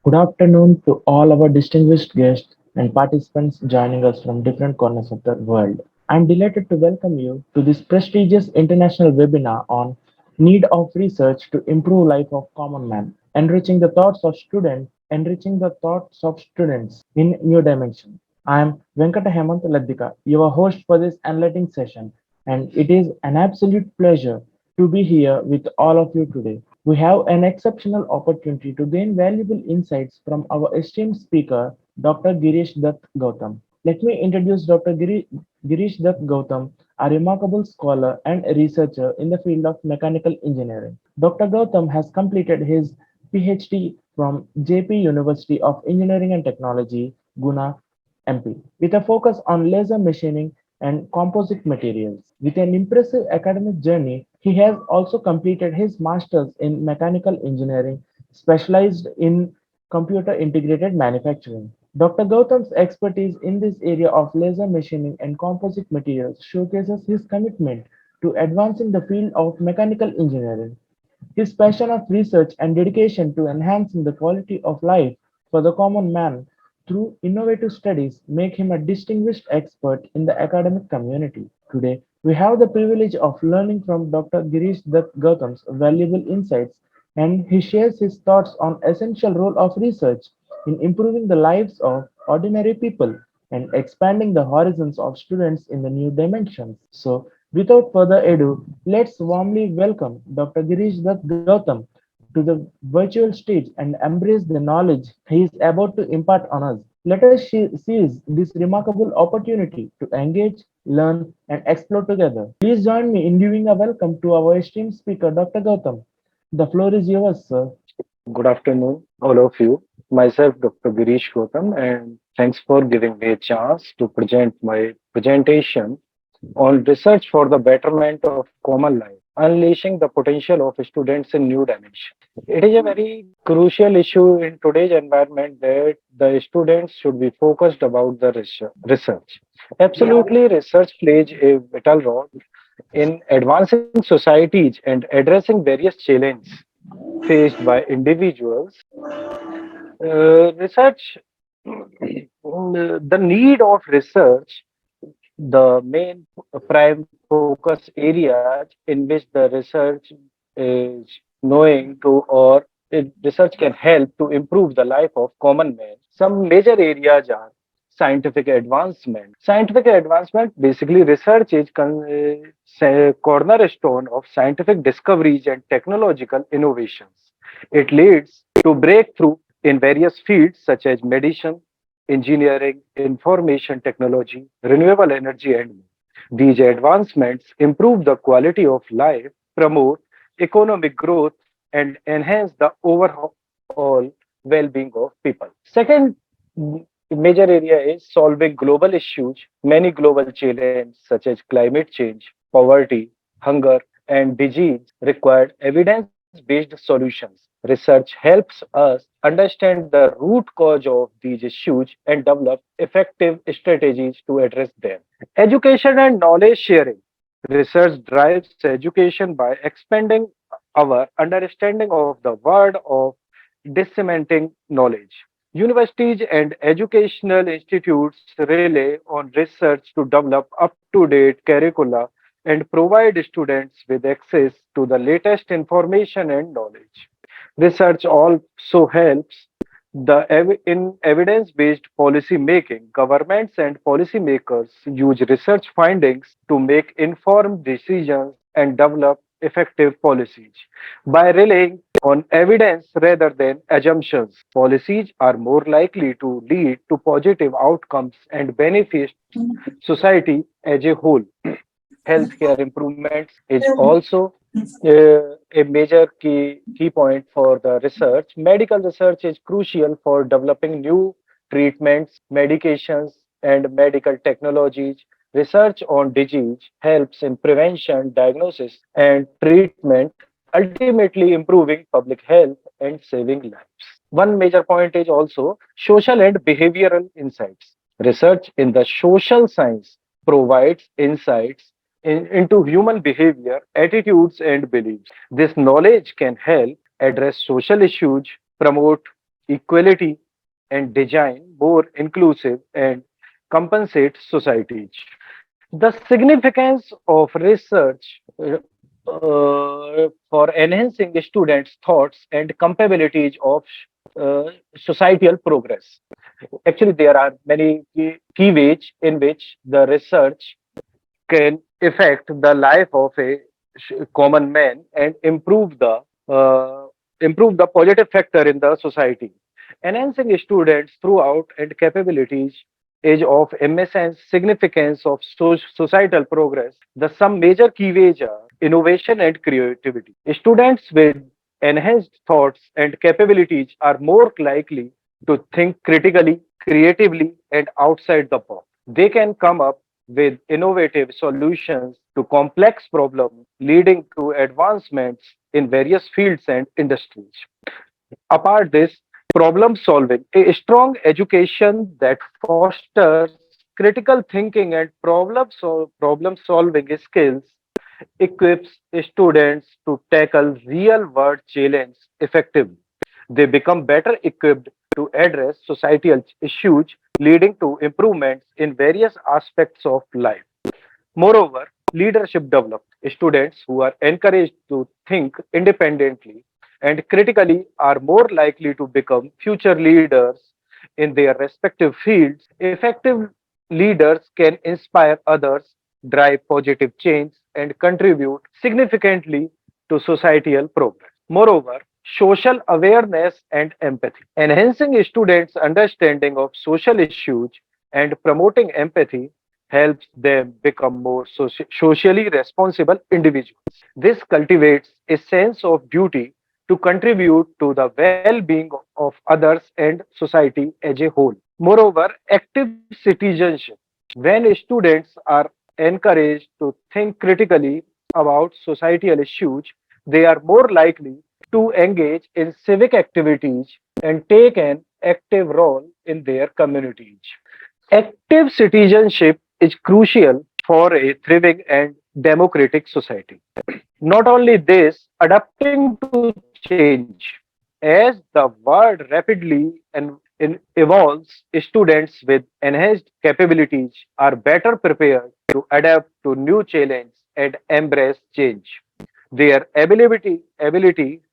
Good afternoon to all our distinguished guests and participants joining us from different corners of the world. I'm delighted to welcome you to this prestigious international webinar on need of research to improve life of common man, enriching the thoughts of students in new dimensions. I am Venkata Hemant Laddika, your host for this enlightening session, and it is an absolute pleasure to be here with all of you today. We have an exceptional opportunity to gain valuable insights from our esteemed speaker, Dr. Girish Dutt Gautam. Let me introduce Dr. Girish Dutt Gautam, a remarkable scholar and researcher in the field of mechanical engineering. Dr. Gautam has completed his PhD from JP University of Engineering and Technology, Guna, MP, with a focus on laser machining and composite materials. With an impressive academic journey, he has also completed his master's in mechanical engineering, specialized in computer integrated manufacturing. Dr. Gautam's expertise in this area of laser machining and composite materials showcases his commitment to advancing the field of mechanical engineering. His passion of research and dedication to enhancing the quality of life for the common man through innovative studies make him a distinguished expert in the academic community. Today, we have the privilege of learning from Dr. Girish Dutt Gautam's valuable insights, and he shares his thoughts on essential role of research in improving the lives of ordinary people and expanding the horizons of students in the new dimensions. So, without further ado, let's warmly welcome Dr. Girish Dutt Gautam to the virtual stage and embrace the knowledge he is about to impart on us. Let us seize this remarkable opportunity to engage, learn, and explore together. Please join me in giving a welcome to our esteemed speaker, Dr. Gautam. The floor is yours, sir. Good afternoon, all of you. Myself, Dr. Girish Gautam, and thanks for giving me a chance to present my presentation on research for the betterment of common life, unleashing the potential of students in new dimensions. It is a very crucial issue in today's environment that the students should be focused about the research. Absolutely, research plays a vital role in advancing societies and addressing various challenges faced by individuals. Research, the need of research, the main prime focus areas in which the research is knowing to or research can help to improve the life of common man. Some major areas are scientific advancement. Scientific advancement, basically research is cornerstone of scientific discoveries and technological innovations. It leads to breakthrough in various fields such as medicine, engineering, information technology, renewable energy, and more. These advancements improve the quality of life, promote economic growth, and enhance the overall well-being of people. Second major area is solving global issues. Many global challenges such as climate change, poverty, hunger, and disease require evidence-based solutions. Research helps us understand the root cause of these issues and develop effective strategies to address them. Education and knowledge sharing. Research drives education by expanding our understanding of the world of disseminating knowledge. Universities and educational institutes rely on research to develop up to date curricula and provide students with access to the latest information and knowledge. Research also helps in evidence-based policy making. Governments and policymakers use research findings to make informed decisions and develop effective policies. By relying on evidence rather than assumptions, policies are more likely to lead to positive outcomes and benefit society as a whole. Healthcare improvements is also a major key point for the research. Medical research is crucial for developing new treatments, medications, and medical technologies. Research on disease helps in prevention, diagnosis, and treatment, ultimately improving public health and saving lives. One major point is also social and behavioral insights. Research in the social science provides insights into human behavior, attitudes, and beliefs. This knowledge can help address social issues, promote equality, and design more inclusive and compensate societies. The significance of research for enhancing students' thoughts and capabilities of societal progress. Actually, there are many key ways in which the research can affect the life of a common man and uh, improve the positive factor in the society. Enhancing students throughout and capabilities is of immense significance of societal progress. The some major key ways are innovation and creativity. Students with enhanced thoughts and capabilities are more likely to think critically, creatively, and outside the box. They can come up with innovative solutions to complex problems, leading to advancements in various fields and industries. Apart this, problem solving, a strong education that fosters critical thinking and problem solving skills equips students to tackle real world challenges effectively. They become better equipped to address societal issues, leading to improvements in various aspects of life. Moreover, leadership develops. Students who are encouraged to think independently and critically are more likely to become future leaders in their respective fields. Effective leaders can inspire others, drive positive change, and contribute significantly to societal progress. Moreover, social awareness and empathy. Enhancing students' understanding of social issues and promoting empathy helps them become more socially responsible individuals. This cultivates a sense of duty to contribute to the well being of others and society as a whole. Moreover, active citizenship. When students are encouraged to think critically about societal issues, they are more likely to engage in civic activities and take an active role in their communities. Active citizenship is crucial for a thriving and democratic society. Not only this, adapting to change. As the world rapidly evolves, students with enhanced capabilities are better prepared to adapt to new challenges and embrace change. Their ability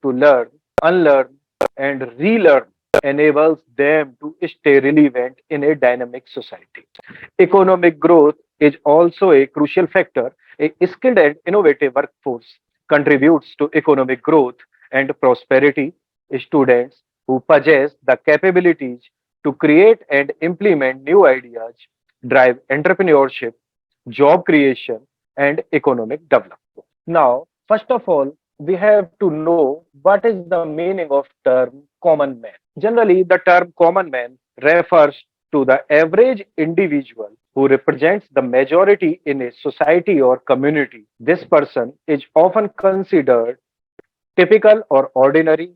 to learn, unlearn, and relearn enables them to stay relevant in a dynamic society. Economic growth is also a crucial factor. A skilled and innovative workforce contributes to economic growth and prosperity. Students who possess the capabilities to create and implement new ideas drive entrepreneurship, job creation, and economic development. Now, first of all, we have to know what is the meaning of term common man. Generally, the term common man refers to the average individual who represents the majority in a society or community. This person is often considered typical or ordinary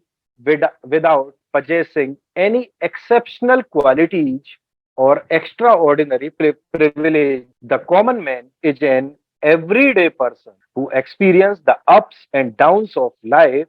without possessing any exceptional qualities or extraordinary privilege. The common man is an everyday person who experiences the ups and downs of life,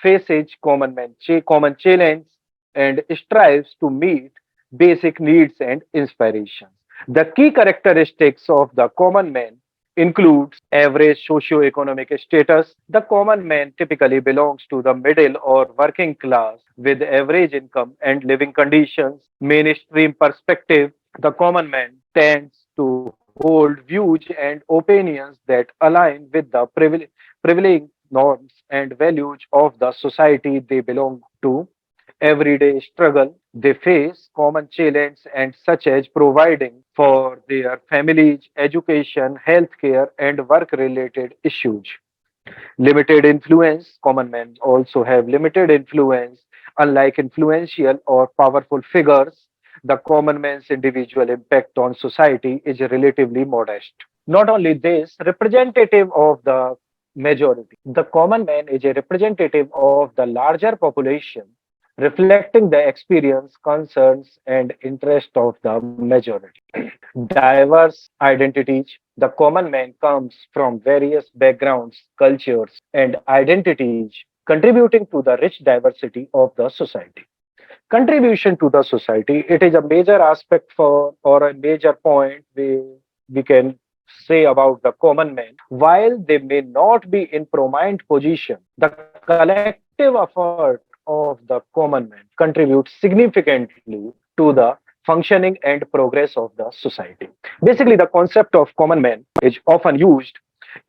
faces common challenges, and strives to meet basic needs and inspirations. The key characteristics of the common man includes average socio-economic status. The common man typically belongs to the middle or working class with average income and living conditions. Mainstream perspective, the common man tends to hold views and opinions that align with the prevailing norms and values of the society they belong to. Everyday struggle. They face common challenges and such as providing for their families, education, healthcare, and work-related issues. Limited influence. Common men also have limited influence. Unlike influential or powerful figures, the common man's individual impact on society is relatively modest. Not only this, representative of the majority. The common man is a representative of the larger population, reflecting the experience, concerns, and interest of the majority. Diverse identities. The common man comes from various backgrounds, cultures, and identities, contributing to the rich diversity of the society. Contribution to the society. It is a major aspect for or a major point we can say about the common man. While they may not be in prominent position, the collective effort of the common man contributes significantly to the functioning and progress of the society. Basically, the concept of common man is often used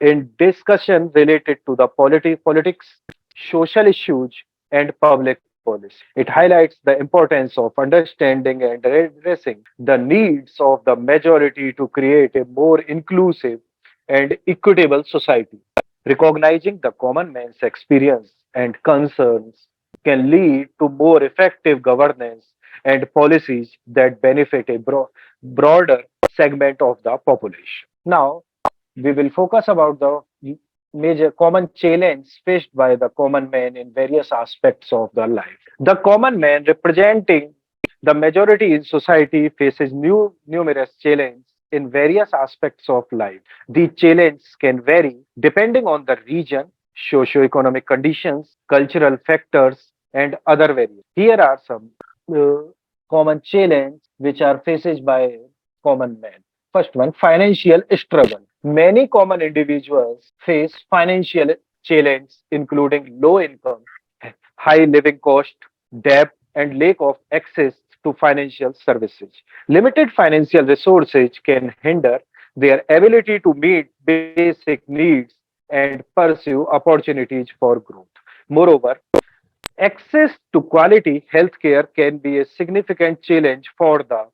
in discussion related to the politics, social issues, and public policy. It highlights the importance of understanding and addressing the needs of the majority to create a more inclusive and equitable society. Recognizing the common man's experience and concerns can lead to more effective governance and policies that benefit a broader segment of the population. Now, we will focus about the major common challenge faced by the common man in various aspects of the life. The common man representing the majority in society faces numerous challenges in various aspects of life. These challenges can vary depending on the region, socio-economic conditions, cultural factors, and other variables. Here are some uh, common challenges which are faced by common man. First one, financial struggle. Many common individuals face financial challenges, including low income, high living cost, debt, and lack of access to financial services. Limited financial resources can hinder their ability to meet basic needs and pursue opportunities for growth. Moreover, access to quality healthcare can be a significant challenge for the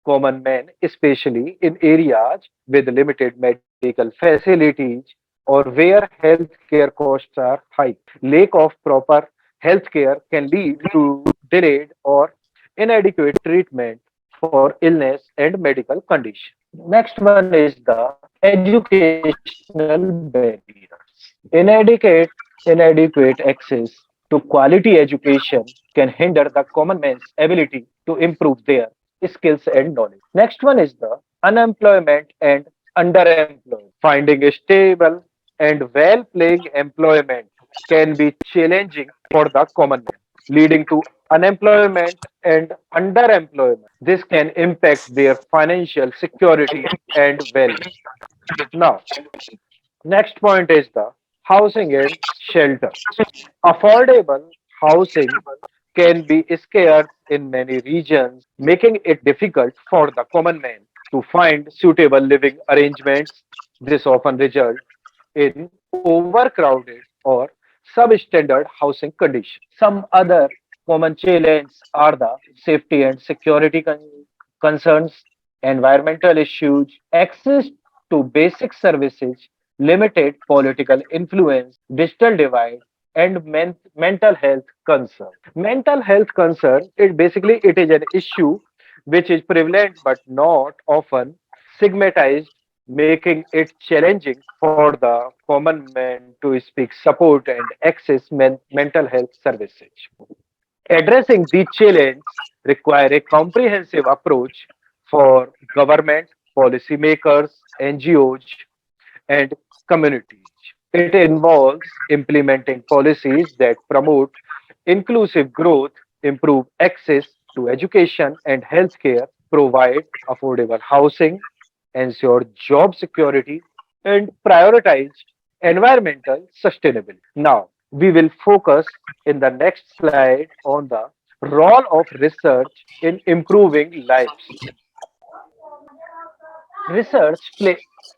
common man, especially in areas with limited medical facilities or where healthcare costs are high. Lack of proper healthcare can lead to delayed or inadequate treatment for illness and medical conditions. Next one is the educational barriers. Inadequate access to quality education can hinder the common man's ability to improve their skills and knowledge. Next one is the unemployment and underemployment. Finding a stable and well paying employment can be challenging for the common man, leading to unemployment and underemployment. This can impact their financial security and well being. Now, next point is the housing and shelter. Affordable housing can be scarce in many regions, making it difficult for the common man to find suitable living arrangements. This often results in overcrowded or substandard housing conditions. Some other common challenges are the safety and security concerns, environmental issues, access to basic services, limited political influence, digital divide, and mental health concern. Mental health concern, it is an issue which is prevalent but not often stigmatized, making it challenging for the common man to seek support and access mental health services. Addressing these challenges require a comprehensive approach for government, policymakers, NGOs, and communities. It involves implementing policies that promote inclusive growth, improve access to education and healthcare, provide affordable housing, ensure job security, and prioritize environmental sustainability. Now, we will focus in the next slide on the role of research in improving lives. Research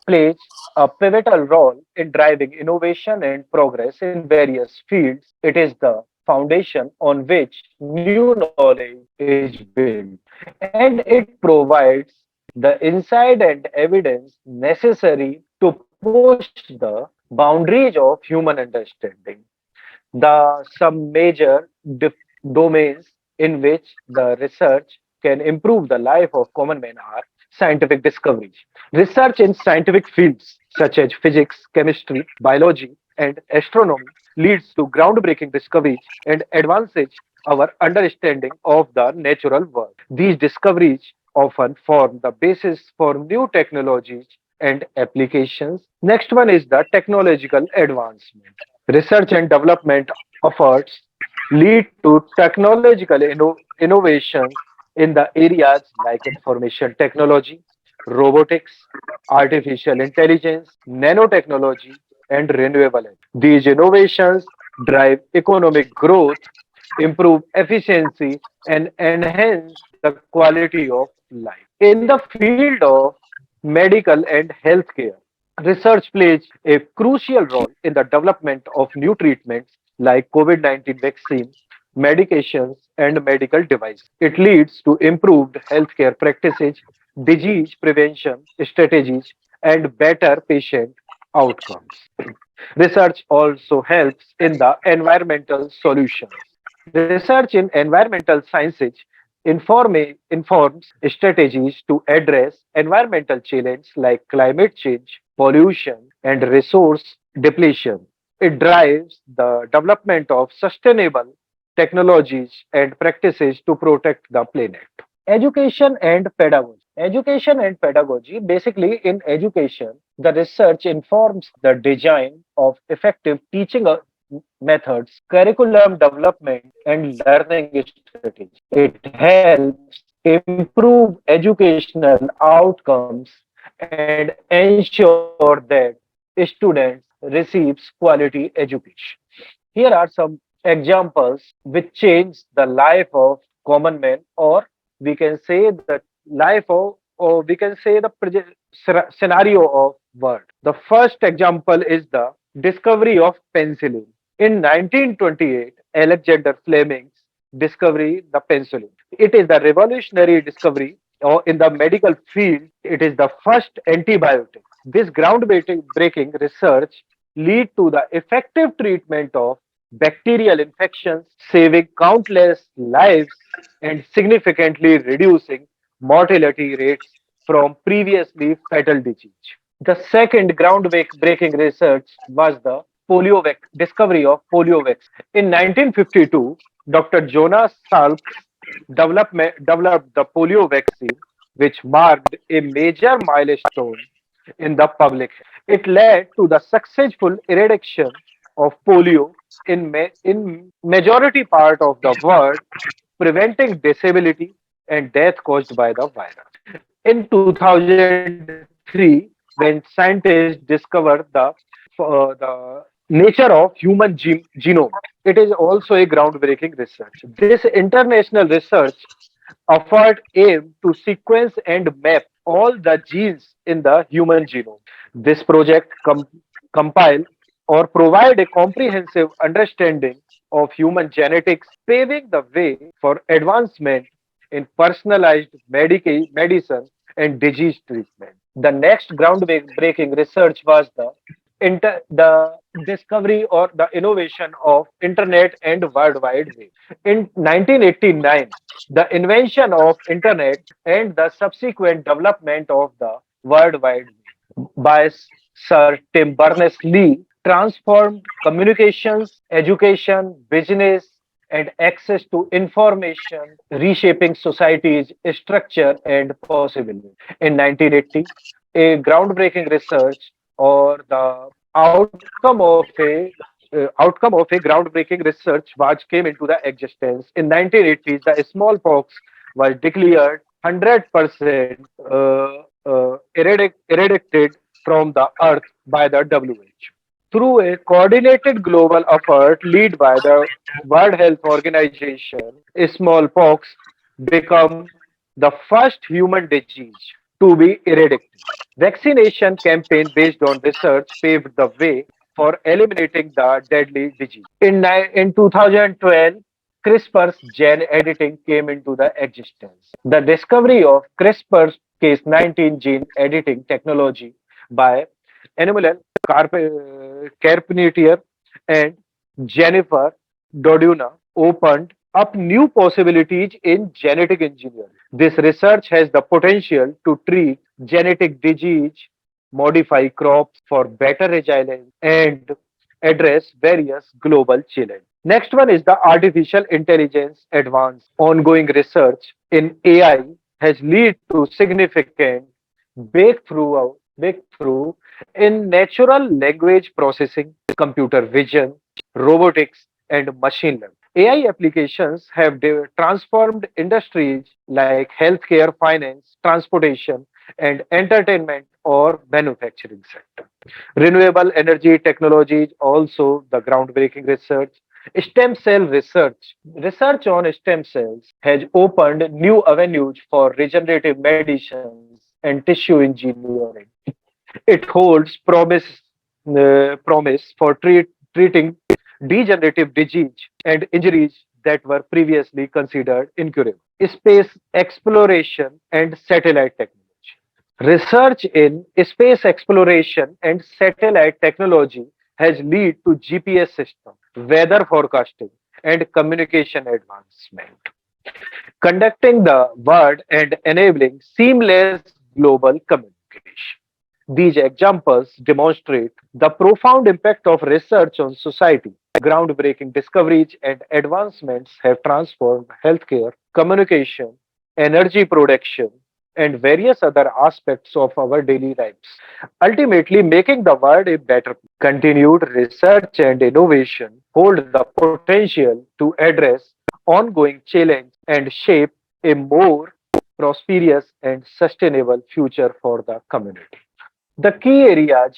plays a pivotal role in driving innovation and progress in various fields. It is the foundation on which new knowledge is built, and it provides the insight and evidence necessary to push the boundaries of human understanding. Some major domains in which the research can improve the life of common men are scientific discoveries. Research in scientific fields such as physics, chemistry, biology, and astronomy leads to groundbreaking discoveries and advances our understanding of the natural world. These discoveries often form the basis for new technologies and applications. Next one is the technological advancement. Research and development efforts lead to technological innovations in the areas like information technology, robotics, artificial intelligence, nanotechnology, and renewable energy. These innovations drive economic growth, improve efficiency, and enhance the quality of life. In the field of medical and healthcare, research plays a crucial role in the development of new treatments like COVID-19 vaccine, medications, and medical devices. It leads to improved healthcare practices, disease prevention strategies, and better patient outcomes. Research also helps in the environmental solutions. Research in environmental sciences informs strategies to address environmental challenges like climate change, pollution, and resource depletion. It drives the development of sustainable technologies and practices to protect the planet. Education and pedagogy. Education and pedagogy, basically in education, the research informs the design of effective teaching methods, curriculum development, and learning strategies. It helps improve educational outcomes and ensure that students receives quality education. Here are some examples which change the life of common man, or we can say the life or we can say the scenario of world. The first example is the discovery of penicillin. In 1928, Alexander Fleming's discovery the penicillin. It is the revolutionary discovery, or in the medical field, it is the first antibiotic. This groundbreaking research lead to the effective treatment of bacterial infections, saving countless lives and significantly reducing mortality rates from previously fatal disease. The second groundbreaking research was the discovery of polio vaccine. In 1952, Dr. Jonas Salks developed the polio vaccine, which marked a major milestone in the public health. It led to the successful eradication of polio in majority part of the world, preventing disability and death caused by the virus. In 2003, when scientists discovered the nature of human genome, it is also a groundbreaking research. This international research effort aimed to sequence and map all the genes in the human genome. This project compile or provide a comprehensive understanding of human genetics, paving the way for advancement in personalized medicine and disease treatment. The next groundbreaking research was the discovery or the innovation of Internet and World Wide Web. In 1989, the invention of Internet and the subsequent development of the World Wide Web by Sir Tim Berners-Lee transformed communications, education, business, and access to information, reshaping society's structure and possibility. In 1980, a groundbreaking research or the outcome of a groundbreaking research was came into the existence. In 1980s, the smallpox was declared 100% eradicated from the earth by the WHO. Through a coordinated global effort led by the World Health Organization, smallpox became the first human disease to be eradicated. Vaccination campaign based on research paved the way for eliminating the deadly disease. In 2012, CRISPR's gene editing came into the existence. The discovery of CRISPR's Cas19 gene editing technology by Animal Carpentier and Jennifer Doudna opened up new possibilities in genetic engineering. This research has the potential to treat genetic disease, modify crops for better resilience, and address various global challenges. Next one is the artificial intelligence advance. Ongoing research in AI has led to significant breakthrough in natural language processing, computer vision, robotics, and machine learning. AI applications have transformed industries like healthcare, finance, transportation, and entertainment or manufacturing sector. Renewable energy technologies also the groundbreaking research. Stem cell research. Research on stem cells has opened new avenues for regenerative medicines and tissue engineering. It holds promise for treating degenerative disease and injuries that were previously considered incurable. Space exploration and satellite technology. Research in space exploration and satellite technology has led to GPS system, weather forecasting, and communication advancement, conducting the world and enabling seamless global communication. These examples demonstrate the profound impact of research on society. Groundbreaking discoveries and advancements have transformed healthcare, communication, energy production, and various other aspects of our daily lives, ultimately making the world a better place. Continued research and innovation hold the potential to address ongoing challenges and shape a more prosperous and sustainable future for the community. The key areas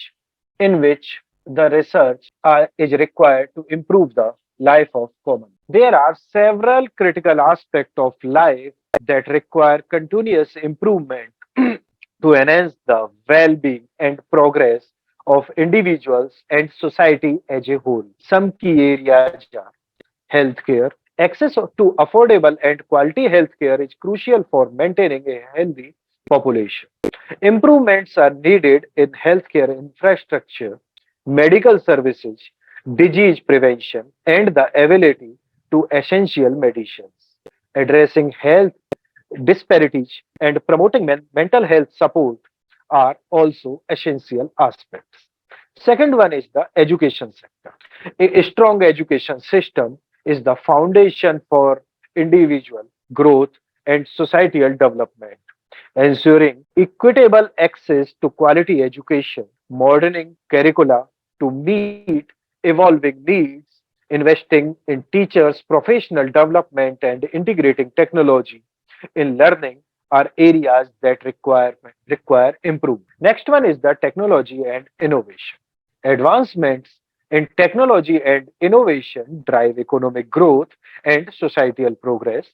in which the research is required to improve the life of common. There are several critical aspects of life that require continuous improvement to enhance the well-being and progress of individuals and society as a whole. Some key areas are healthcare. Access to affordable and quality healthcare is crucial for maintaining a healthy population. Improvements are needed in healthcare infrastructure, medical services, disease prevention, and the ability to essential medicines. Addressing health disparities and promoting mental health support are also essential aspects. Second one is the education sector. A strong education system is the foundation for individual growth and societal development, ensuring equitable access to quality education, moderning curricula to meet evolving needs, investing in teachers' professional development, and integrating technology in learning are areas that require improvement. Next one is the technology and innovation. Advancements in technology and innovation drive economic growth and societal progress.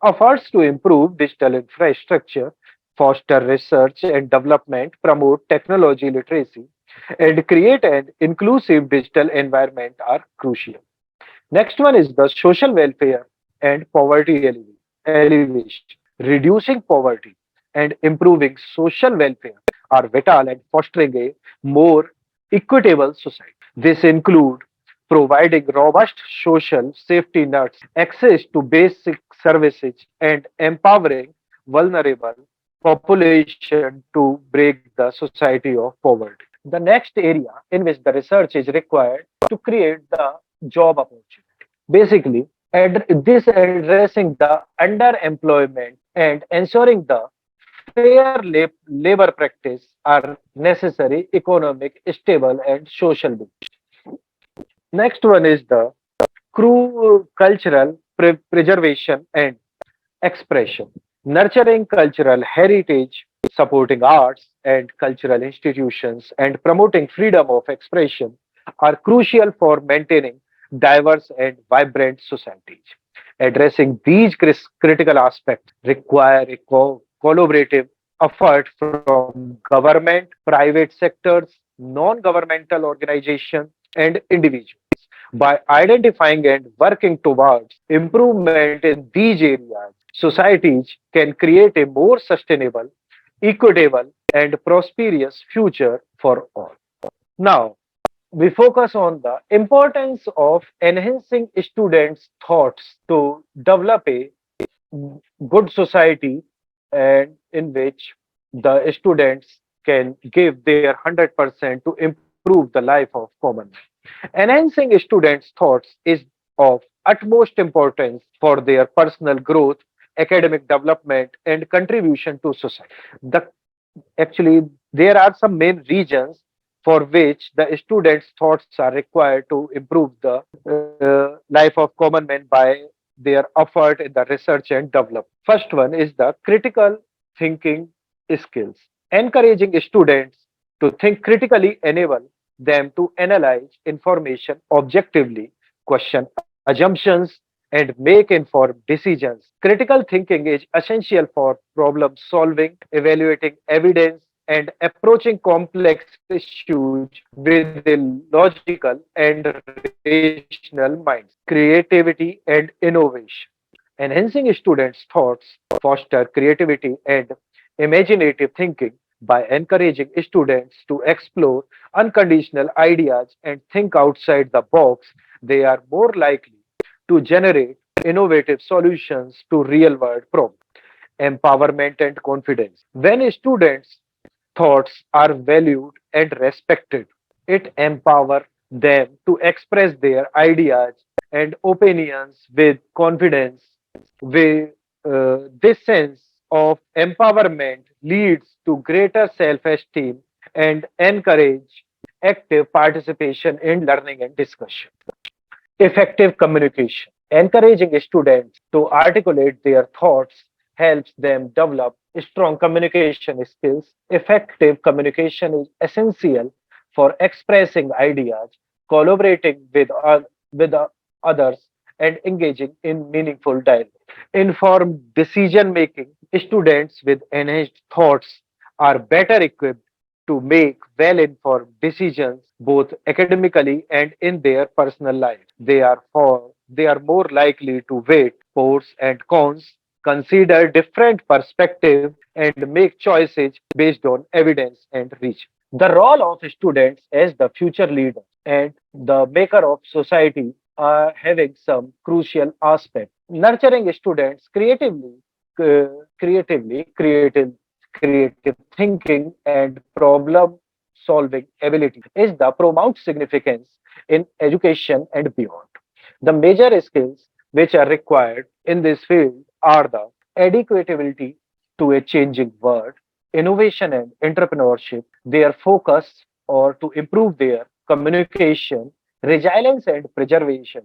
Efforts to improve digital infrastructure, foster research and development, promote technology literacy, and create an inclusive digital environment are crucial. Next one is the social welfare and poverty elevation. Reducing poverty and improving social welfare are vital and fostering a more equitable society. This include providing robust social safety nets, access to basic services, and empowering vulnerable population to break the society of poverty. The next area in which the research is required to create the job opportunity. Basically, this addressing the underemployment and ensuring the fair labor practice are necessary economic, stable, and social good. Next one is the cultural preservation and expression, nurturing cultural heritage, supporting arts and cultural institutions, and promoting freedom of expression are crucial for maintaining diverse and vibrant societies. Addressing these critical aspects require a collaborative effort from government, private sectors, non-governmental organizations, and individuals. By identifying and working towards improvement in these areas, societies can create a more sustainable, equitable, and prosperous future for all. Now, we focus on the importance of enhancing students' thoughts to develop a good society and in which the students can give their 100% to improve the life of common man. Enhancing students' thoughts is of utmost importance for their personal growth, academic development, and contribution to society. The, actually, there are some main reasons for which the students' thoughts are required to improve the life of common men by their effort in the research and development. First one is the critical thinking skills. Encouraging students to think critically enable them to analyze information objectively, question assumptions, and make informed decisions. Critical thinking is essential for problem solving, evaluating evidence, and approaching complex issues with a logical and rational mind. Creativity and innovation. Enhancing students' thoughts foster creativity and imaginative thinking by encouraging students to explore unconditional ideas and think outside the box. They are more likely to generate innovative solutions to real world problems. Empowerment and confidence. When students' thoughts are valued and respected, it empowers them to express their ideas and opinions with confidence. This sense of empowerment leads to greater self-esteem and encourage active participation in learning and discussion. Effective communication. Encouraging students to articulate their thoughts helps them develop strong communication skills. Effective communication is essential for expressing ideas, collaborating with others, and engaging in meaningful dialogue. Informed decision making. Students with enhanced thoughts are better equipped to make well informed decisions both academically and in their personal life. They are more likely to weigh pros and cons, consider different perspectives, and make choices based on evidence and research. The role of students as the future leader and the maker of society are having some crucial aspects. Nurturing students creative thinking and problem solving ability is the paramount significance in education and beyond. The major skills which are required in this field are the adequate ability to a changing world, innovation and entrepreneurship, their focus or to improve their communication, resilience and preservation,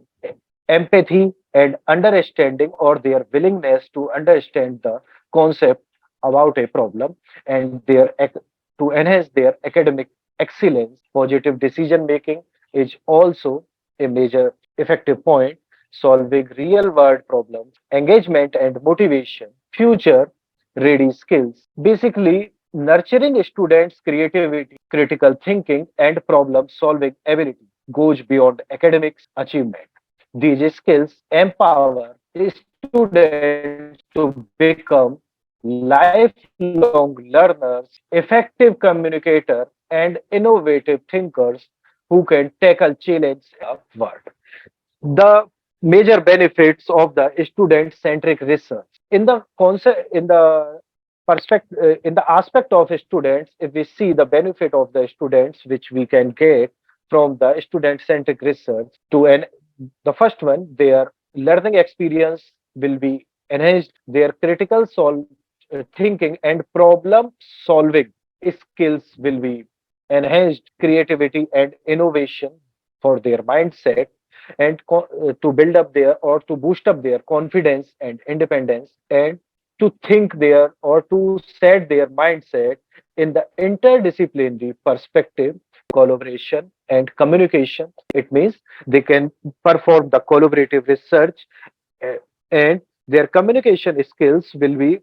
empathy and understanding or their willingness to understand the concept about a problem and to enhance their academic excellence. Positive decision making is also a major effective point. Solving real world problems, engagement and motivation, future ready skills. Basically, nurturing students' creativity, critical thinking, and problem solving ability goes beyond academics achievement. These skills empower students to become lifelong learners, effective communicators, and innovative thinkers who can tackle challenges the world. The major benefits of the student-centric research in the concept in the aspect of students. If we see the benefit of the students which we can get from the student-centric research to an the first one, their learning experience will be enhanced, their thinking and problem solving skills will be enhanced, creativity and innovation for their mindset, and to build up their or to boost up their confidence and independence, and to think their or to set their mindset in the interdisciplinary perspective, collaboration and communication. It means they can perform the collaborative research, uh, and their communication skills will be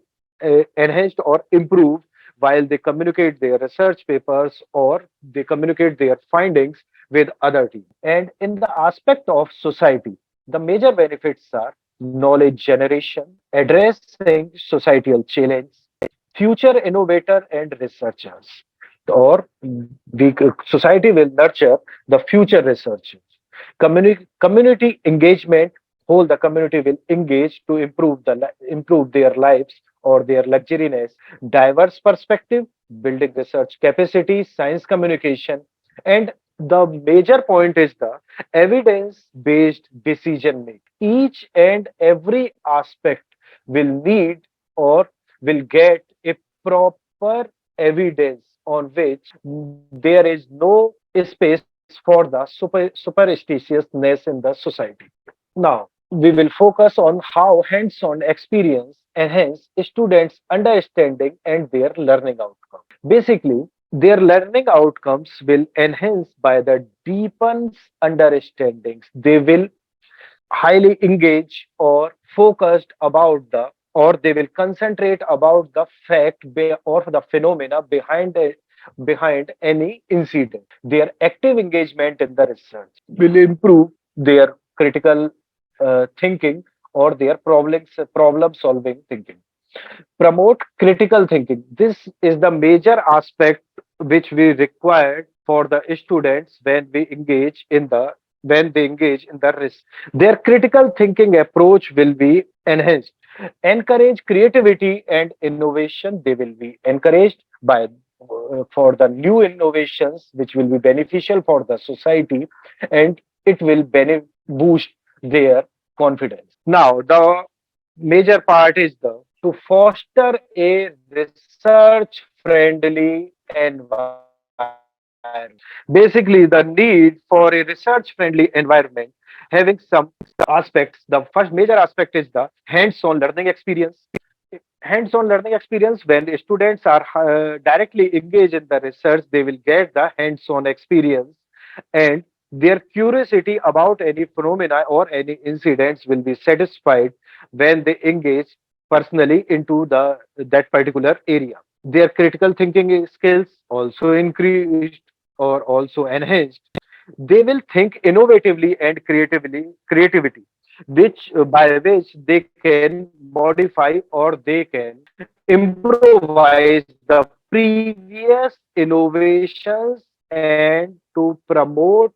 enhanced or improved while they communicate their research papers or they communicate their findings with other teams. And in the aspect of society, the major benefits are knowledge generation, addressing societal challenge, future innovator and researchers, or the society will nurture the future researchers. Community engagement, whole the community will engage to improve their lives or their luxuriness. Diverse perspective, building research capacity, science communication, and the major point is the evidence based decision making. Each and every aspect will need or will get a proper evidence on which there is no space for the superstitiousness in the society. Now, we will focus on how hands-on experience enhance students' understanding and their learning outcomes. Basically, their learning outcomes will enhance by the deepens understandings. They will highly engaged or focused about the or they will concentrate about the or the phenomena behind any incident. Their active engagement in the research will improve their critical thinking or their problem solving thinking. Promote critical thinking. This is the major aspect which we required for the students when they engage in the risk. Their critical thinking approach will be enhanced. Encourage creativity and innovation. They will be encouraged by for the new innovations which will be beneficial for the society, and it will boost their confidence. Now, the major part is the to foster a research friendly environment. Basically, the need for a research friendly environment having some aspects. The first major aspect is the hands on learning experience. Hands on learning experience, when the students are directly engaged in the research, they will get the hands on experience, and their curiosity about any phenomena or any incidents will be satisfied when they engage personally into the that particular area. Their critical thinking skills also increased or also enhanced. They will think innovatively and creativity, which by which they can modify or they can improvise the previous innovations and to promote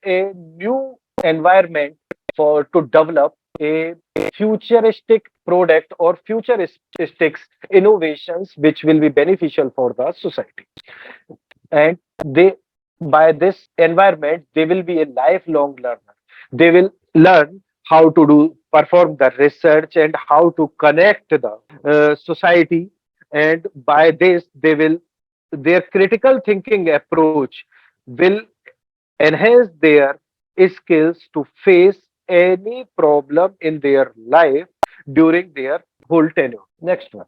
a new environment for to develop a futuristic product or futuristic innovations which will be beneficial for the society. And they by this environment they will be a lifelong learner. They will learn how to do perform the research and how to connect the society, and by this they will their critical thinking approach will enhance their skills to face any problem in their life during their whole tenure. Next one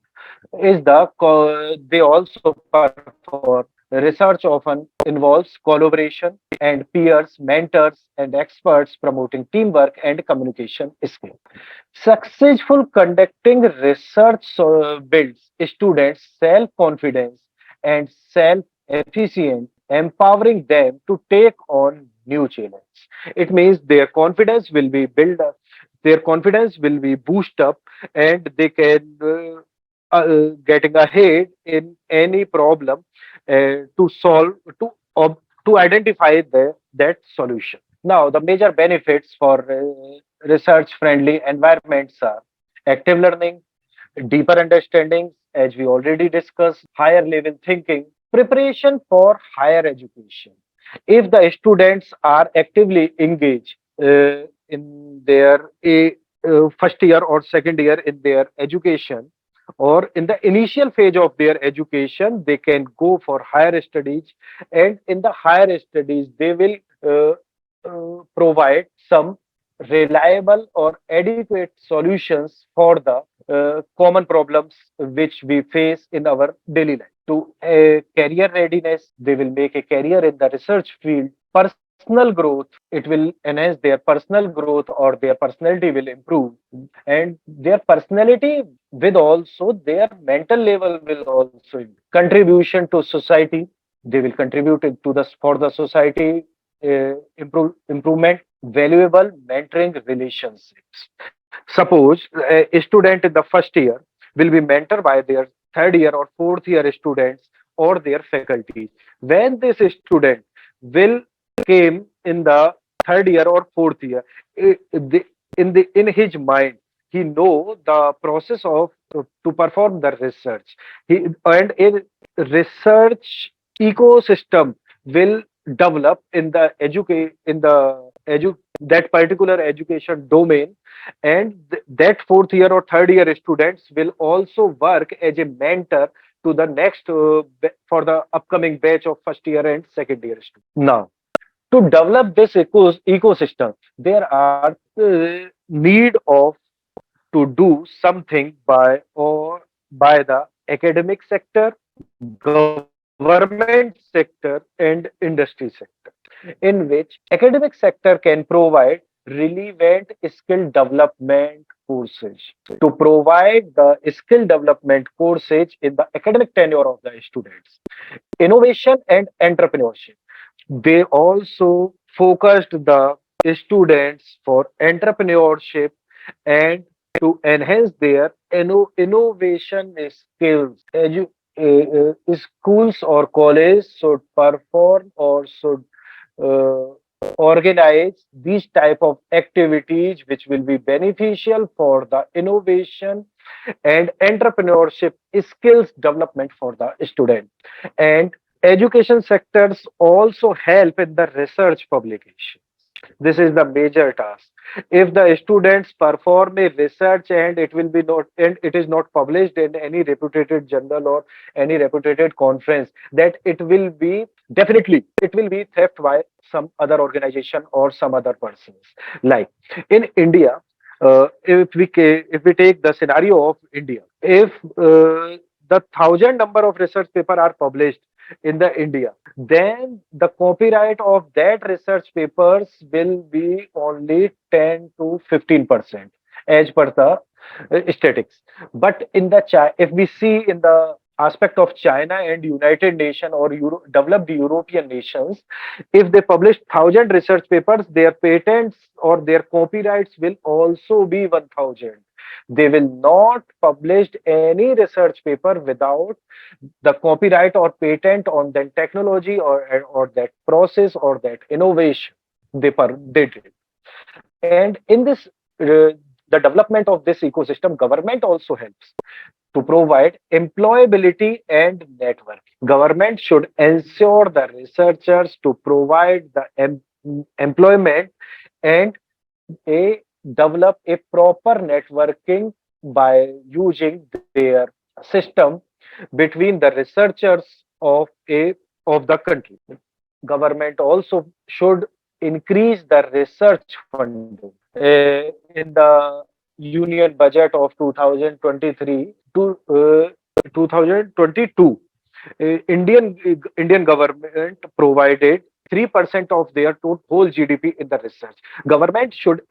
is they also perform research often involves collaboration and peers, mentors, and experts promoting teamwork and communication skills. Successful conducting research builds students self confidence and self efficient, empowering them to take on new challenges. It means their confidence will be built up, their confidence will be boosted up, and they can getting ahead in any problem to solve to identify that solution. Now, the major benefits for research friendly environments are active learning, deeper understandings, as we already discussed, higher level thinking, preparation for higher education. If the students are actively engaged in their first year or second year in their education, or in the initial phase of their education, they can go for higher studies, and in the higher studies, they will provide some reliable or adequate solutions for the common problems which we face in our daily life. To career readiness, they will make a career in the research field. Personal growth, it will enhance their personal growth or their personality will improve, and their personality with also their mental level will also improve. Contribution to society, they will contribute to the for the society improvement, valuable mentoring relationships. Suppose a student in the first year will be mentored by their third year or fourth year students or their faculties. When this student will came in the third year or fourth year, in his mind, he know the process of to perform the research. And a research ecosystem will develop in the that particular education domain, and that fourth year or third year students will also work as a mentor to the next for the upcoming batch of first year and second year students. Now, to develop this ecosystem, there are need of to do something by the academic sector, government sector, and industry sector, in which academic sector can provide relevant skill development courses. To provide the skill development courses in the academic tenure of the students, innovation and entrepreneurship. They also focused the students for entrepreneurship and to enhance their innovation skills. Schools or colleges should perform or should uh, organize these type of activities which will be beneficial for the innovation and entrepreneurship skills development for the student. And education sectors also help in the research publication. This is the major task. If the students perform a research and it is not published in any reputed journal or any reputed conference, that it will be definitely it will be theft by some other organization or some other persons. Like in India, if we take the scenario of India, if the thousand number of research paper are published in the India, then the copyright of that research papers will be only 10 to 15% as per the statistics. But in the if we see in the aspect of China and United Nations or developed European nations, if they publish 1,000 research papers, their patents or their copyrights will also be 1,000. They will not publish any research paper without the copyright or patent on that technology or that process or that innovation they did. And in this the development of this ecosystem, government also helps to provide employability and network. Government should ensure the researchers to provide the employment and a develop a proper networking by using their system between the researchers of a of the country. Government also should increase the research funding. In the union budget of 2023 to 2022, Indian government provided 3% of their total whole GDP in the research. Government should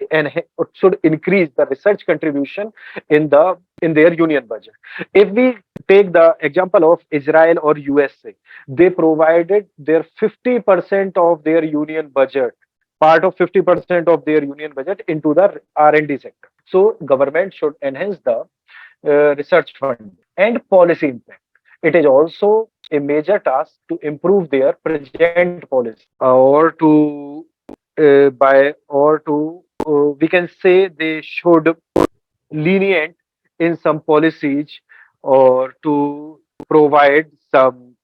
increase the research contribution in their union budget. If we take the example of Israel or USA, they provided their 50% of their union budget, part of 50% of their union budget into the R&D sector. So government should enhance the research funding and policy impact. It is also a major task to improve their present policy or to by or to we can say they should lenient in some policies or to provide some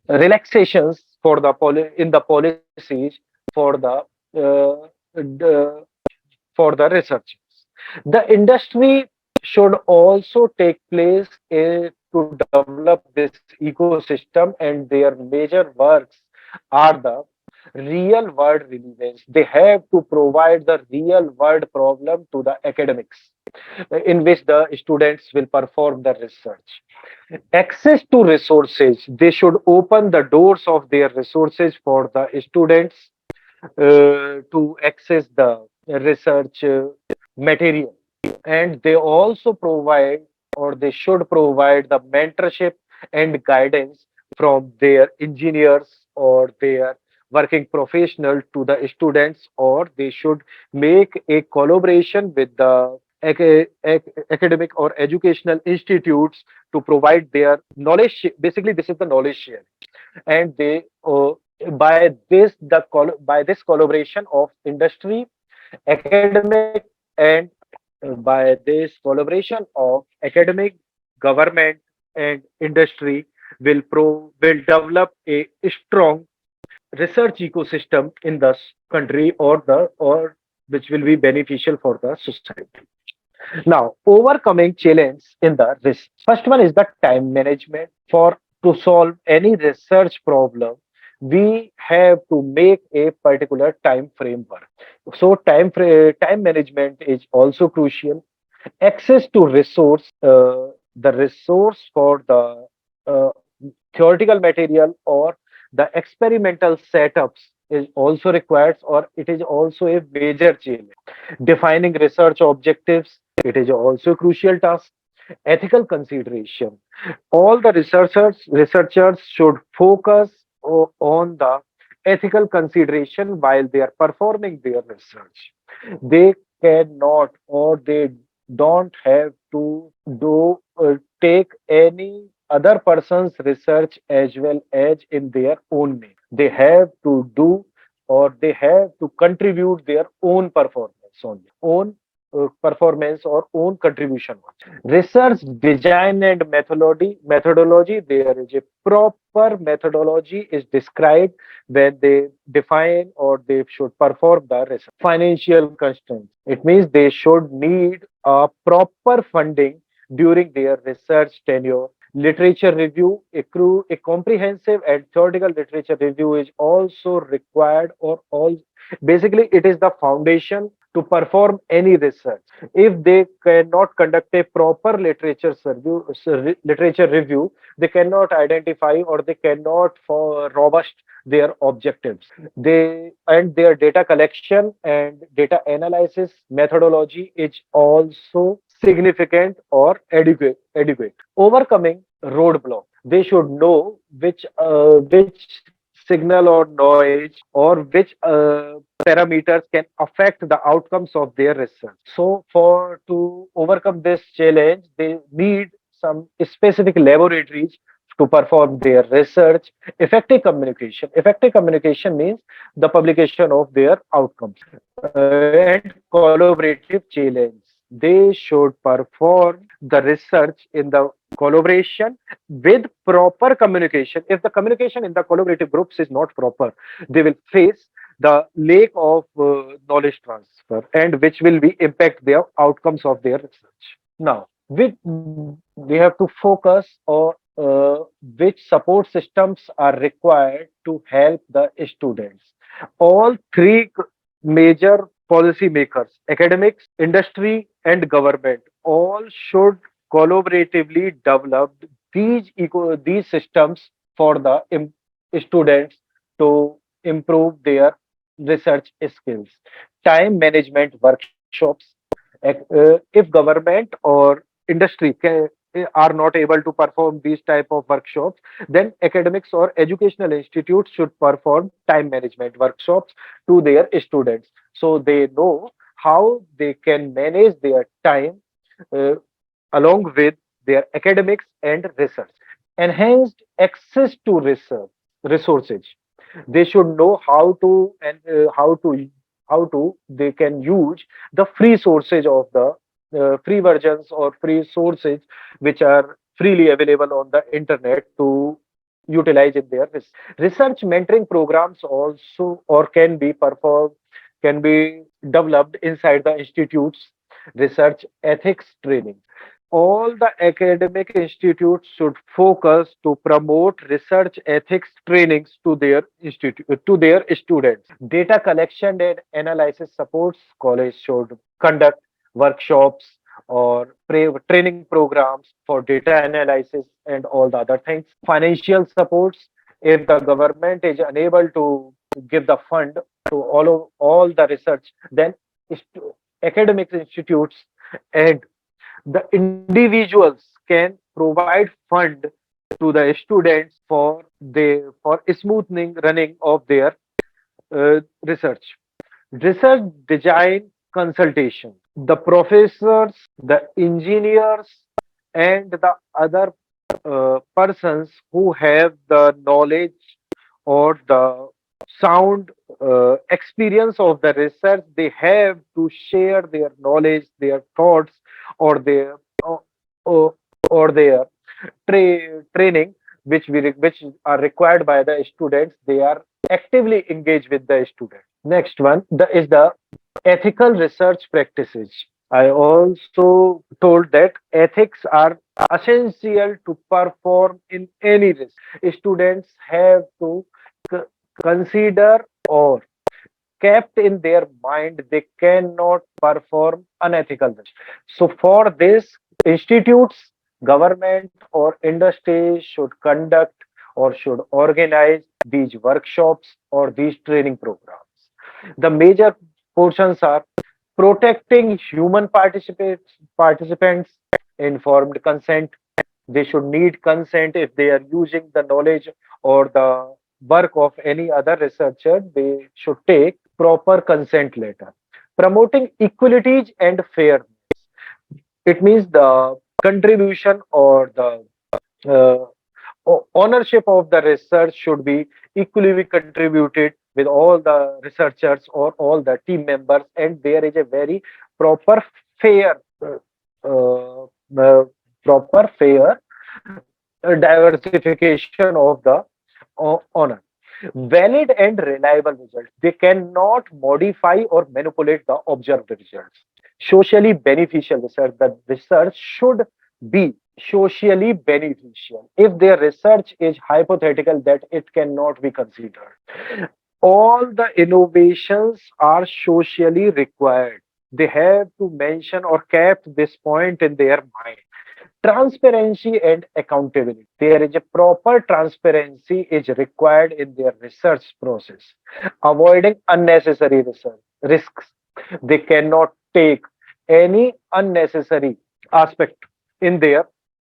relaxations for the in the policies for the for the researchers. The industry should also take place to develop this ecosystem, and their major works are the real world relevance. They have to provide the real world problem to the academics in which the students will perform the research. Access to resources, they should open the doors of their resources for the students to access the research material. And they also provide or they should provide the mentorship and guidance from their engineers or their working professional to the students, or they should make a collaboration with the academic or educational institutes to provide their knowledge. Basically, this is the knowledge share, and they by this collaboration of industry, academic, and by this collaboration of academic, government, and industry will develop a strong research ecosystem in the country or which will be beneficial for the society. Now, overcoming challenge in the risk. First one is the time management. For to solve any research problem, we have to make a particular time framework. So time management is also crucial. Access to resource, the resource for the theoretical material or the experimental setups is also required, or it is also a major challenge. Defining research objectives, it is also a crucial task. Ethical consideration. All the researchers should focus on the ethical consideration while they are performing their research. They cannot or they don't have to take any other person's research as well as in their own name. They have to do or they have to contribute their own performance only, own performance or own contribution. Research design and methodology. There is a proper methodology is described when they define or they should perform the research. Financial constraints. It means they should need a proper funding during their research tenure. Literature review, a comprehensive and theoretical literature review is also required, or all basically it is the foundation to perform any research. If they cannot conduct a proper literature review, they cannot identify or they cannot for robust their objectives. They and their data collection and data analysis methodology is also significant or adequate. Overcoming roadblock. They should know which signal or noise or which parameters can affect the outcomes of their research. So, for to overcome this challenge, they need some specific laboratories to perform their research. Effective communication. Effective communication means the publication of their outcomes and collaborative challenge. They should perform the research in the collaboration with proper communication. If the communication in the collaborative groups is not proper, they will face the lack of knowledge transfer, and which will be impact their outcomes of their research. Now, we have to focus on which support systems are required to help the students. All three major policy makers, academics, industry, and government, all should collaboratively develop these systems for the students to improve their research skills. Time management workshops. If government or industry are not able to perform these type of workshops, then academics or educational institutes should perform time management workshops to their students, so they know how they can manage their time uh, along with their academics and research. Enhanced access to research resources. They should know how to they can use the free sources of the free versions or free sources which are freely available on the internet to utilize in their research mentoring programs also or can be developed inside the institutes. Research ethics training. All the academic institutes should focus to promote research ethics trainings to their to their students. Data collection and analysis supports. College should conduct workshops or training programs for data analysis and all the other things. Financial supports. If the government is unable to give the fund to all the research, then academic institutes and the individuals can provide fund to the students for smoothing running of their research. Research design consultation. The professors, the engineers, and the other persons who have the knowledge or the sound experience of the research, they have to share their knowledge, their thoughts, or their or, or their training which are required by the students. They are actively engaged with the student. Next one is the ethical research practices. I also told that ethics are essential to perform in any risk. Students have to c- consider or kept in their mind they cannot perform unethical risk. So for this, institutes, government or industries should conduct or should organize these workshops or these training programs. The major portions are protecting human participants, informed consent. They should need consent if they are using the knowledge or the work of any other researcher. They should take proper consent letter. Promoting equalities and fairness. It means the contribution or the uh, ownership of the research should be equally contributed with all the researchers or all the team members, and there is a very proper fair uh, uh, proper fair diversification of the honor. Valid and reliable results. They cannot modify or manipulate the observed results. Socially beneficial research. The research should be socially beneficial. If their research is hypothetical, that it cannot be considered. All the innovations are socially required. They have to mention or kept this point in their mind. Transparency and accountability. There is a proper transparency is required in their research process. Avoiding unnecessary research risks. They cannot take any unnecessary aspect in their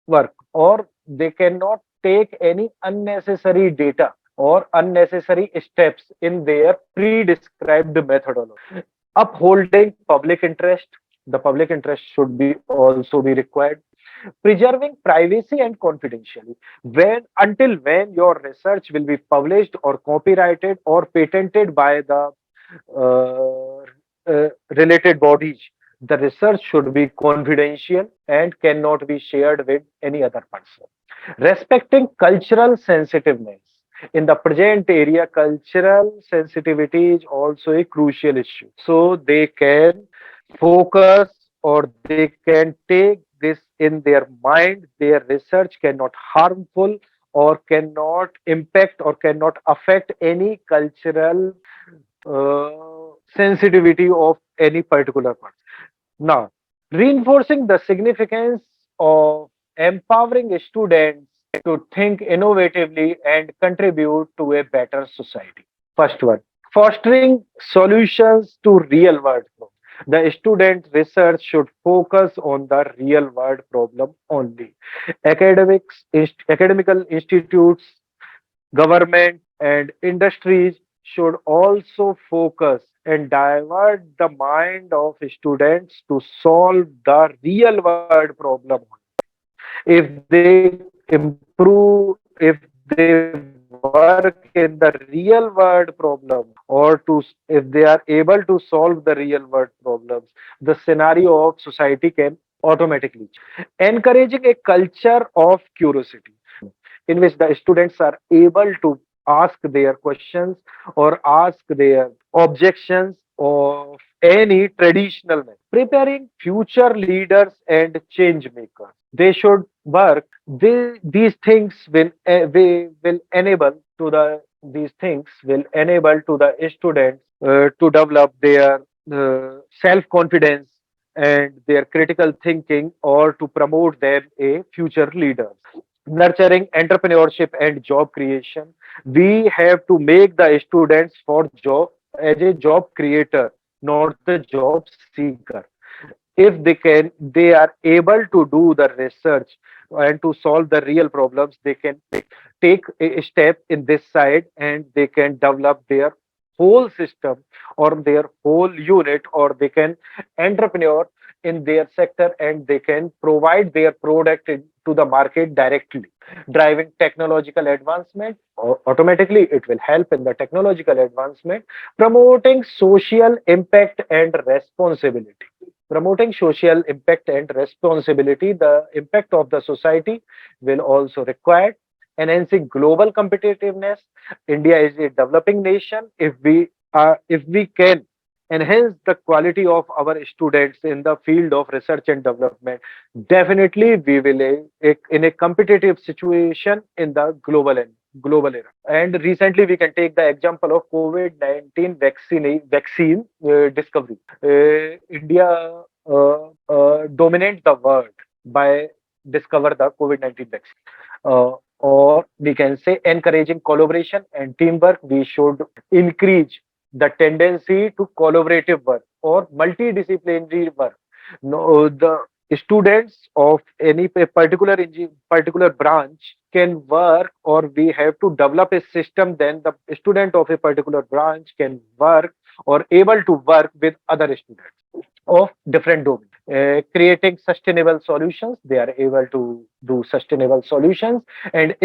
work, or they cannot take any unnecessary data or unnecessary steps in their pre-described methodology. Upholding public interest. The public interest should be also be required. Preserving privacy and confidentiality. Until when your research will be published or copyrighted or patented by the related bodies, the research should be confidential and cannot be shared with any other person. Respecting cultural sensitiveness. In the present area, cultural sensitivity is also a crucial issue. So they can focus or they can take this in their mind. Their research cannot harmful or cannot impact or cannot affect any cultural sensitivity of any particular person. Now, reinforcing the significance of empowering students to think innovatively and contribute to a better society. First one, fostering solutions to real world problems. The student research should focus on the real world problem only. Academical institutes, government, and industries should also focus and divert the mind of students to solve the real world problem. If they improve, if they work in the real world problem, or if they are able to solve the real world problems, the scenario of society can automatically change. Encouraging a culture of curiosity in which the students are able to ask their questions or ask their objections of any traditional method. Preparing future leaders and change makers. They should work. These things will enable to the these things will enable to the students to develop their self confidence and their critical thinking, or to promote them a future leaders. Nurturing entrepreneurship and job creation. We have to make the students for job as a job creator, not the job seeker. If they are able to do the research and to solve the real problems, they can take a step in this side and they can develop their whole system or their whole unit, or they can entrepreneur in their sector and they can provide their product to the market directly. Driving technological advancement, automatically it will help in the technological advancement. Promoting social impact and responsibility. Promoting social impact and responsibility, the impact of the society will also require. Enhancing global competitiveness. India is a developing nation. If we can enhance the quality of our students in the field of research and development, definitely we will in a competitive situation in the global era. And recently we can take the example of COVID-19 vaccine discovery. India dominate the world by discover the COVID-19 vaccine. Or we can say encouraging collaboration and teamwork. We should increase the tendency to collaborative work or multidisciplinary work. No, the students of any particular branch can work, or we have to develop a system. Then the student of a particular branch can work or able to work with other students of different domains, creating sustainable solutions. They are able to do sustainable solutions, and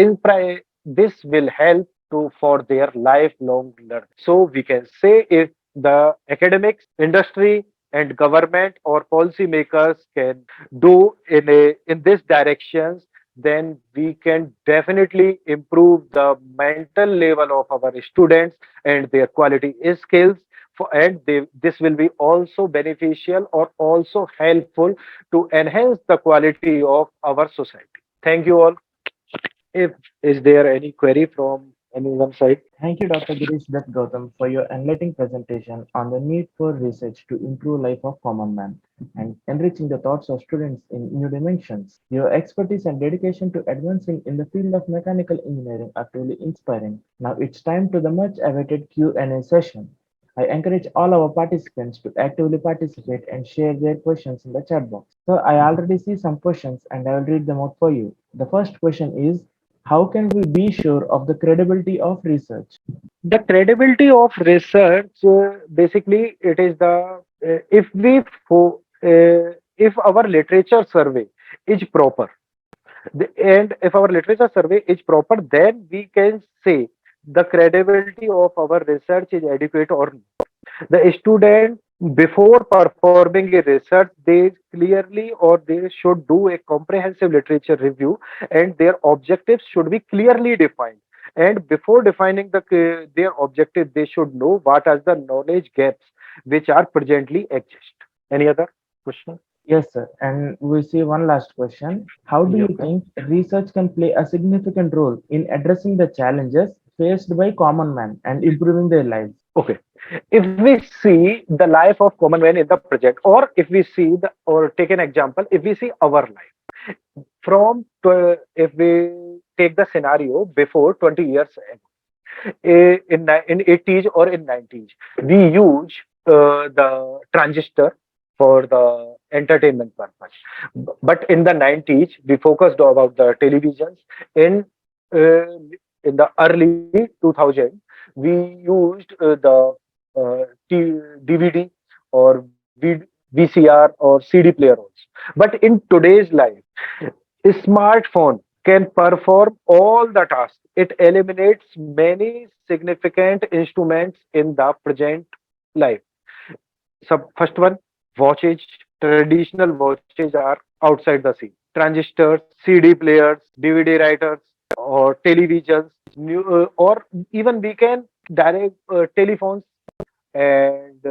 this will help to for their lifelong learning. So we can say if the academics, industry, and government or policymakers can do in this directions, then we can definitely improve the mental level of our students and their quality skills and this will be also beneficial or also helpful to enhance the quality of our society. Thank you all. If is there any query from anyone's side? Thank you, Dr. Girish Dutt Gautam, for your enlightening presentation on the need for research to improve life of common man and enriching the thoughts of students in new dimensions. Your expertise and dedication to advancing in the field of mechanical engineering are truly inspiring. Now it's time to the much awaited Q&A session. I encourage all our participants to actively participate and share their questions in the chat box. So I already see some questions and I will read them out for you. The first question is, how can we be sure of the credibility of research? The credibility of research, basically, it is the if our literature survey is proper, and if our literature survey is proper, then we can say the credibility of our research is adequate or not. The student, before performing a research, they clearly or they should do a comprehensive literature review, and their objectives should be clearly defined. And before defining their objective, they should know what are the knowledge gaps which are presently exist. Any other question? Yes, sir. And we see one last question. How do you Okay. think research can play a significant role in addressing the challenges faced by common man and improving their lives? Okay. If we see the life of common man in the project, or if we see the, or take an example, if we see our life if we take the scenario before 20 years ago, in 80s or in 90s, we use the transistor for the entertainment purpose. But in the 90s, we focused about the televisions. In uh, in the early 2000, we used DVD or VCR or CD player also. But in today's life, a smartphone can perform all the tasks. It eliminates many significant instruments in the present life. So first one, watches. Traditional watches are outside the scene. Transistors, CD players, DVD writers, or televisions, or even we can direct telephones and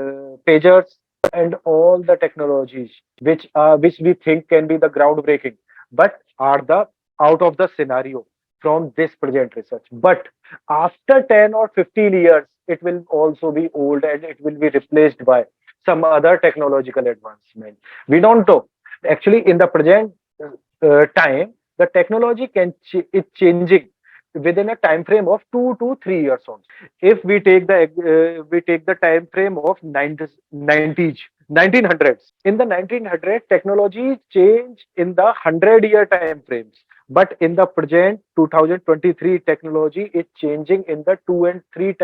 pagers and all the technologies which we think can be the groundbreaking, but are the out of the scenario from this present research. But after 10 or 15 years, it will also be old and it will be replaced by some other technological advancement. We don't know. Actually, in the present time, the technology is changing within a time frame of 2 to 3 years only. If we take the time frame of 90s 1900s, in the 1900s technology changed in the 100-year time frames, but in the present 2023 technology is changing in the 2 and 3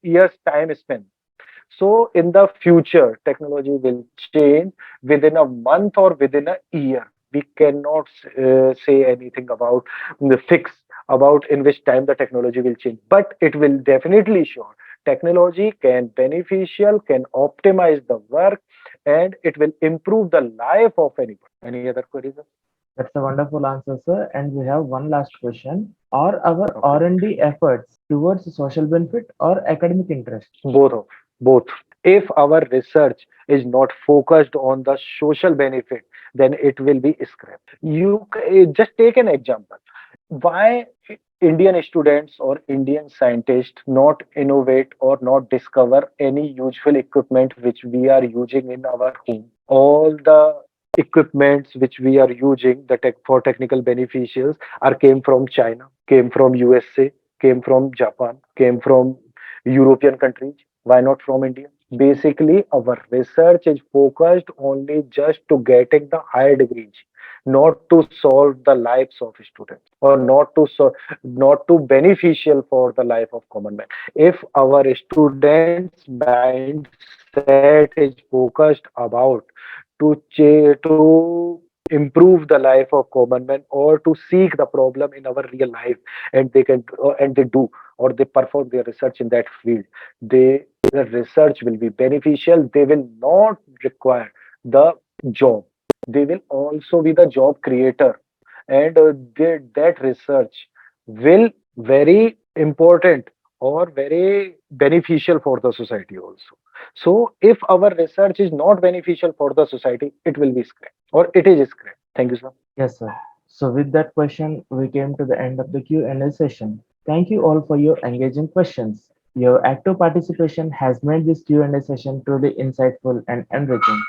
years time span. So in the future, technology will change within a month or within a year. We cannot say anything about the fix about in which time the technology will change, but it will definitely show technology can beneficial, can optimize the work, and it will improve the life of anyone. Any other queries? That's a wonderful answer, sir. And we have one last question. Are our Okay. R&D efforts towards social benefit or academic interest? Both of both. If our research is not focused on the social benefit, then it will be scrapped. Just take an example. Why Indian students or Indian scientists not innovate or not discover any useful equipment which we are using in our home? All the equipments which we are using, the tech for technical beneficials, are came from China, came from USA, came from Japan, came from European countries. Why not from India? Basically, our research is focused only just to getting the higher degrees, not to solve the lives of students, or not to beneficial for the life of common man. If our students mindset is focused about to improve the life of common man, or to seek the problem in our real life, and they do, or they perform their research in that field, they the research will be beneficial. They will not require the job, they will also be the job creator, and that research will very important or very beneficial for the society also. So if our research is not beneficial for the society, it will be scrapped, or it is scrapped. Thank you, sir. Yes, sir. So with that question, we came to the end of the Q&A session. Thank you all for your engaging questions. Your active participation has made this Q&A session truly insightful and enriching.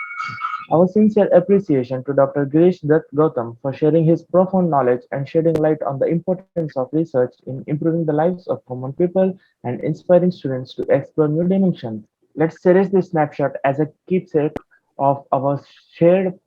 Our sincere appreciation to Dr. Girish Dutt Gautam for sharing his profound knowledge and shedding light on the importance of research in improving the lives of common people and inspiring students to explore new dimensions. Let's cherish this snapshot as a keepsake of our shared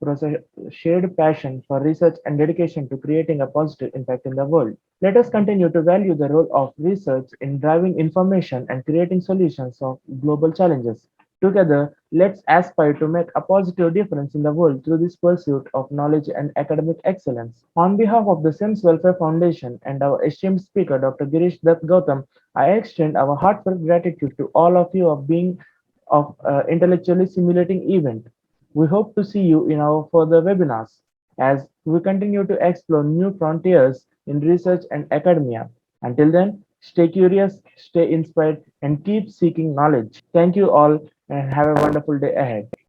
passion for research and dedication to creating a positive impact in the world. Let us continue to value the role of research in driving information and creating solutions of global challenges. Together, let's aspire to make a positive difference in the world through this pursuit of knowledge and academic excellence. On behalf of the SEMS Welfare Foundation and our esteemed speaker, Dr. Girish Dutt Gautam, I extend our heartfelt gratitude to all of you of being of intellectually stimulating event. We hope to see you in our further webinars as we continue to explore new frontiers in research and academia. Until then, stay curious, stay inspired, and keep seeking knowledge. Thank you all and have a wonderful day ahead.